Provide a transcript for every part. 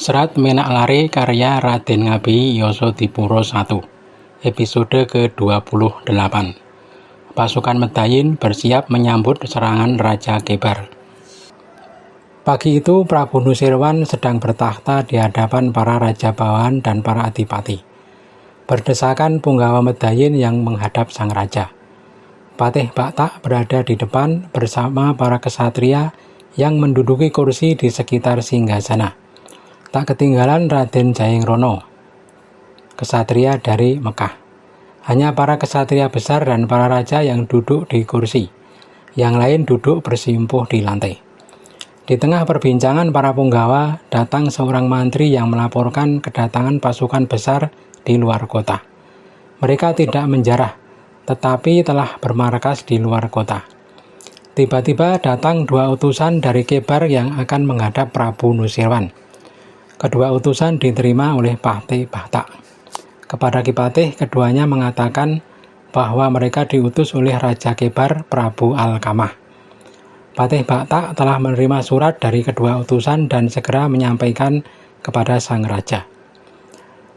Serat Menaklare karya Raden Ngabei Yasadipura I, episode ke-28. Pasukan Medhayin bersiap menyambut serangan Raja Kebar. Pagi itu Prabu Nusirwan sedang bertakhta di hadapan para raja bawahan dan para adipati. Berdesakan Punggawa Medhayin yang menghadap sang raja. Patih Baktak berada di depan bersama para kesatria yang menduduki kursi di sekitar singgasana. Tak ketinggalan Raden Jayengrono, kesatria dari Mekah. Hanya para kesatria besar dan para raja yang duduk di kursi, yang lain duduk bersimpuh di lantai. Di tengah perbincangan para punggawa, datang seorang mantri yang melaporkan kedatangan pasukan besar di luar kota. Mereka tidak menjarah, tetapi telah bermarkas di luar kota. Tiba-tiba datang dua utusan dari Kebar yang akan menghadap Prabu Nusirwan. Kedua utusan diterima oleh Patih Baktak. Kepada Kipatih, keduanya mengatakan bahwa mereka diutus oleh Raja Kebar Prabu Alkamah. Patih Baktak telah menerima surat dari kedua utusan dan segera menyampaikan kepada sang raja.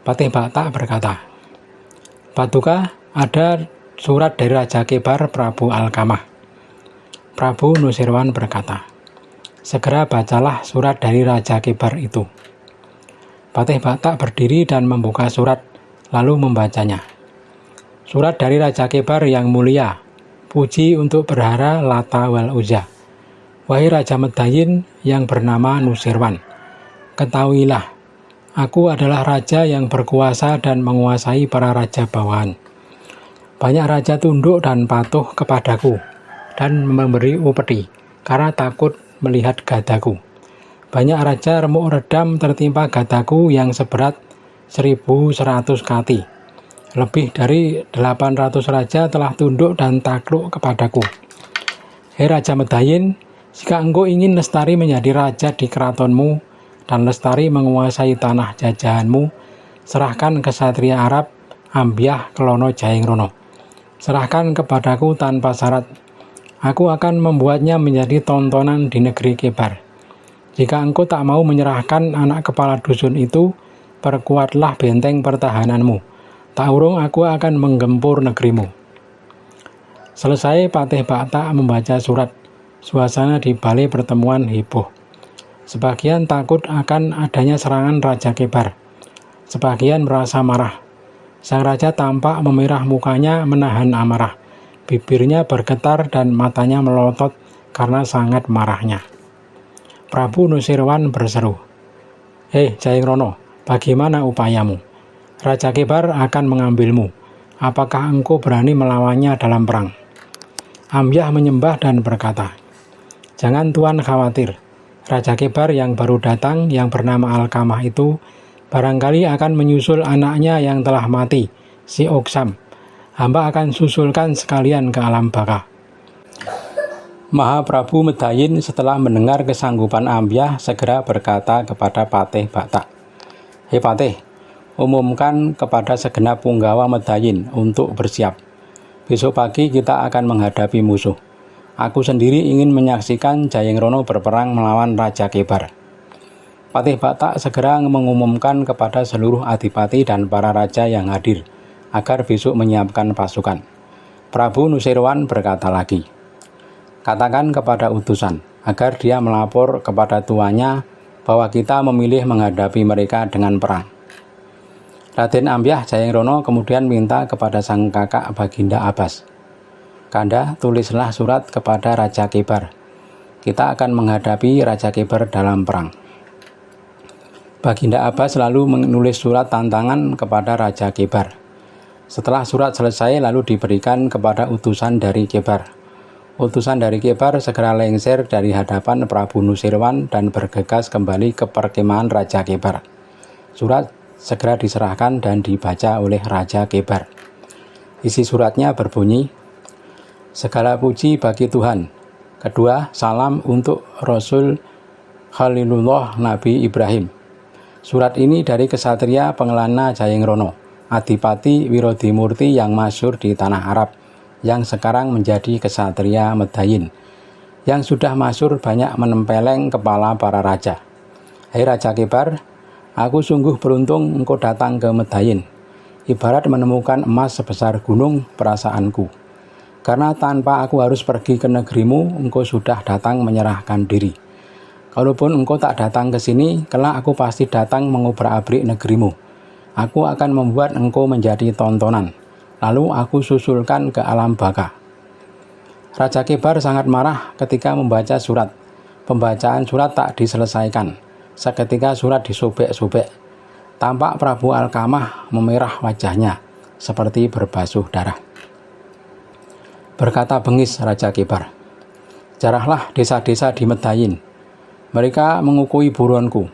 Patih Baktak berkata, "Paduka, ada surat dari Raja Kebar Prabu Alkamah." Prabu Nusirwan berkata, "Segera bacalah surat dari Raja Kebar itu." Patih Baktak berdiri dan membuka surat, lalu membacanya. Surat dari Raja Kebar yang mulia, puji untuk berhara Lata wal Uzza. Wahai Raja Medhayin yang bernama Nusirwan, ketahuilah, aku adalah raja yang berkuasa dan menguasai para raja bawahan. Banyak raja tunduk dan patuh kepadaku, dan memberi upeti, karena takut melihat gadaku. Banyak raja remuk redam tertimpa gadaku yang seberat 1.100 kati. Lebih dari 800 raja telah tunduk dan takluk kepadaku. Hei Raja Medhayin, jika engkau ingin lestari menjadi raja di keratonmu dan lestari menguasai tanah jajahanmu, serahkan ke Satria Arab Ambyah Kelono Jayengrono. Serahkan kepadaku tanpa syarat. Aku akan membuatnya menjadi tontonan di negeri Kebar. Jika engkau tak mau menyerahkan anak kepala dusun itu, perkuatlah benteng pertahananmu. Tak urung aku akan menggempur negerimu." Selesai Patih Baktak membaca surat, suasana di balai pertemuan heboh. Sebagian takut akan adanya serangan Raja Kebar. Sebagian merasa marah. Sang raja tampak memerah mukanya menahan amarah. Bibirnya bergetar dan matanya melotot karena sangat marahnya. Prabu Nusirwan berseru, "Hei Jayengrono, bagaimana upayamu? Raja Kebar akan mengambilmu. Apakah engkau berani melawannya dalam perang?" Ambyah menyembah dan berkata, "Jangan Tuan khawatir. Raja Kebar yang baru datang yang bernama Alkamah itu barangkali akan menyusul anaknya yang telah mati, si Oksam. Hamba akan susulkan sekalian ke alam baka." Mahaprabu Medhayin setelah mendengar kesanggupan Ambyah segera berkata kepada Patih Baktak, "Hei Patih, umumkan kepada segenap punggawa Medhayin untuk bersiap. Besok pagi kita akan menghadapi musuh. Aku sendiri ingin menyaksikan Jayengrono berperang melawan Raja Kebar." Patih Baktak segera mengumumkan kepada seluruh adipati dan para raja yang hadir agar besok menyiapkan pasukan. Prabu Nusirwan berkata lagi, "Katakan kepada utusan agar dia melapor kepada tuannya bahwa kita memilih menghadapi mereka dengan perang." Raden Ambyah Jayengrono kemudian minta kepada sang kakak Baginda Abbas, "Kanda, tulislah surat kepada Raja Kebar. Kita akan menghadapi Raja Kebar dalam perang." Baginda Abbas lalu menulis surat tantangan kepada Raja Kebar. Setelah surat selesai lalu diberikan kepada utusan dari Kebar. Utusan dari Kebar segera lengser dari hadapan Prabu Nusirwan dan bergegas kembali ke perkemahan Raja Kebar. Surat segera diserahkan dan dibaca oleh Raja Kebar. Isi suratnya berbunyi, "Segala puji bagi Tuhan. Kedua, salam untuk Rasul Khalilullah Nabi Ibrahim. Surat ini dari kesatria Pengelana Jayengrono, Adipati Wirodimurti yang masyhur di tanah Arab, yang sekarang menjadi kesatria Medhayin, yang sudah masyhur banyak menempeleng kepala para raja. Hei Raja Kebar, Aku sungguh beruntung engkau datang ke Medayin. Ibarat menemukan emas sebesar gunung perasaanku. Karena tanpa aku harus pergi ke negerimu, engkau sudah datang menyerahkan diri. Kalaupun engkau tak datang ke sini, kelak aku pasti datang mengobrak-abrik negerimu. Aku akan membuat engkau menjadi tontonan. Lalu aku susulkan ke alam baka. Raja Kebar sangat marah ketika membaca surat. Pembacaan surat tak diselesaikan. Seketika surat disobek-sobek. Tampak Prabu Alkamah memerah wajahnya, seperti berbasuh darah. Berkata bengis Raja Kebar, "Jarahlah desa-desa di Medayin. Mereka mengukui buronku,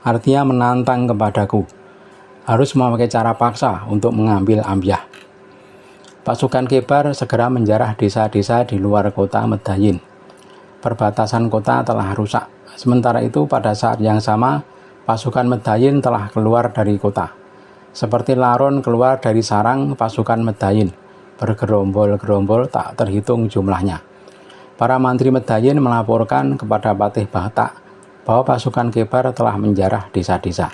artinya menantang kepadaku. Harus memakai cara paksa untuk mengambil Ambyah." Pasukan Kebar segera menjarah desa-desa di luar kota Medayin. Perbatasan kota telah rusak. Sementara itu pada saat yang sama, pasukan Medayin telah keluar dari kota. Seperti laron keluar dari sarang pasukan Medayin, bergerombol-gerombol tak terhitung jumlahnya. Para mantri Medayin melaporkan kepada Patih Batak bahwa pasukan Kebar telah menjarah desa-desa.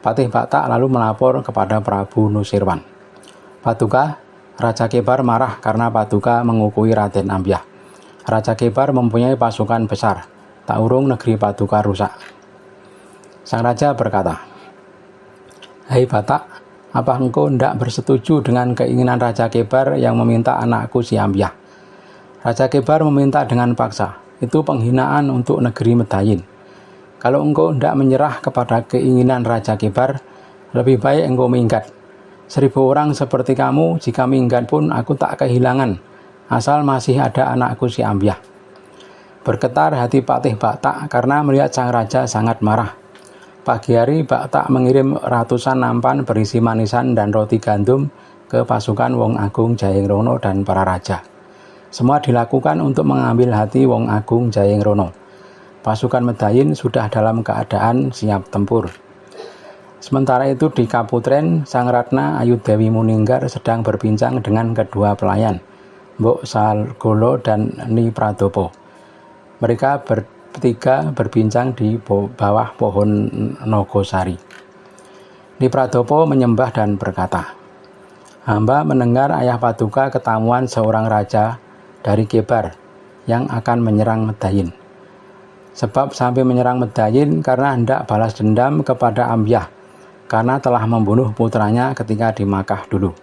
Patih Batak lalu melapor kepada Prabu Nusirwan. "Paduka, Raja Kebar marah karena Paduka mengukui Raden Ambyah. Raja Kebar mempunyai pasukan besar, tak urung negeri Paduka rusak." Sang raja berkata, "Hai Batak, apa engkau hendak bersetuju dengan keinginan Raja Kebar yang meminta anakku si Ambyah?" Raja Kebar meminta dengan paksa. Itu penghinaan untuk negeri Medayin. "Kalau engkau hendak menyerah kepada keinginan Raja Kebar, lebih baik engkau minggat. 1000 orang seperti kamu, jika minggat pun aku tak kehilangan, asal masih ada anakku si Ambyah." Bergetar hati Patih Batak karena melihat sang raja sangat marah. Pagi hari Batak mengirim ratusan nampan berisi manisan dan roti gandum ke pasukan Wong Agung Jayengrono dan para raja. Semua dilakukan untuk mengambil hati Wong Agung Jayengrono. Pasukan Medayin sudah dalam keadaan siap tempur. Sementara itu di Kaputren, Sang Ratna Ayu Dewi Muninggar sedang berbincang dengan kedua pelayan, Mbok Salgolo dan Ni Pradopo. Mereka bertiga berbincang di bawah pohon Nogosari. Ni Pradopo menyembah dan berkata, "Hamba mendengar ayah Paduka ketamuan seorang raja dari Kebar yang akan menyerang Medayin. Sebab sampai menyerang Medayin karena hendak balas dendam kepada Ambyah, karena telah membunuh putranya ketika di Makkah dulu."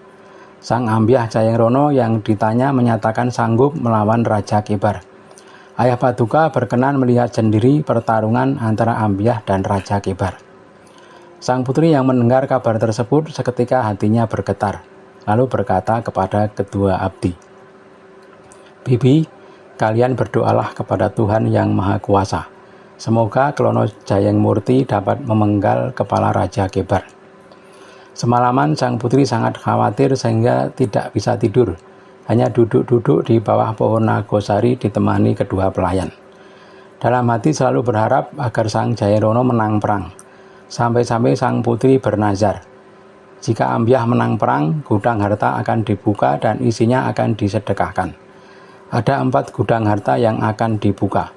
Sang Ambyah Jayengrono yang ditanya menyatakan sanggup melawan Raja Kebar. Ayah Paduka berkenan melihat sendiri pertarungan antara Ambyah dan Raja Kebar. Sang putri yang mendengar kabar tersebut seketika hatinya bergetar, lalu berkata kepada kedua abdi, "Bibi, kalian berdoalah kepada Tuhan yang Maha Kuasa. Semoga Klono Jayengmurti dapat memenggal kepala Raja Kebar." Semalaman sang putri sangat khawatir sehingga tidak bisa tidur. Hanya duduk-duduk di bawah pohon Nagosari ditemani kedua pelayan. Dalam hati selalu berharap agar sang Jayengrono menang perang. Sampai-sampai sang putri bernazar, jika Ambyah menang perang, gudang harta akan dibuka dan isinya akan disedekahkan. Ada 4 gudang harta yang akan dibuka.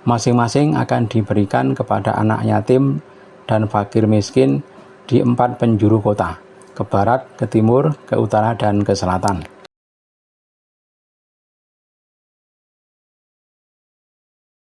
Masing-masing akan diberikan kepada anak yatim dan fakir miskin di 4 penjuru kota, ke barat, ke timur, ke utara, dan ke selatan.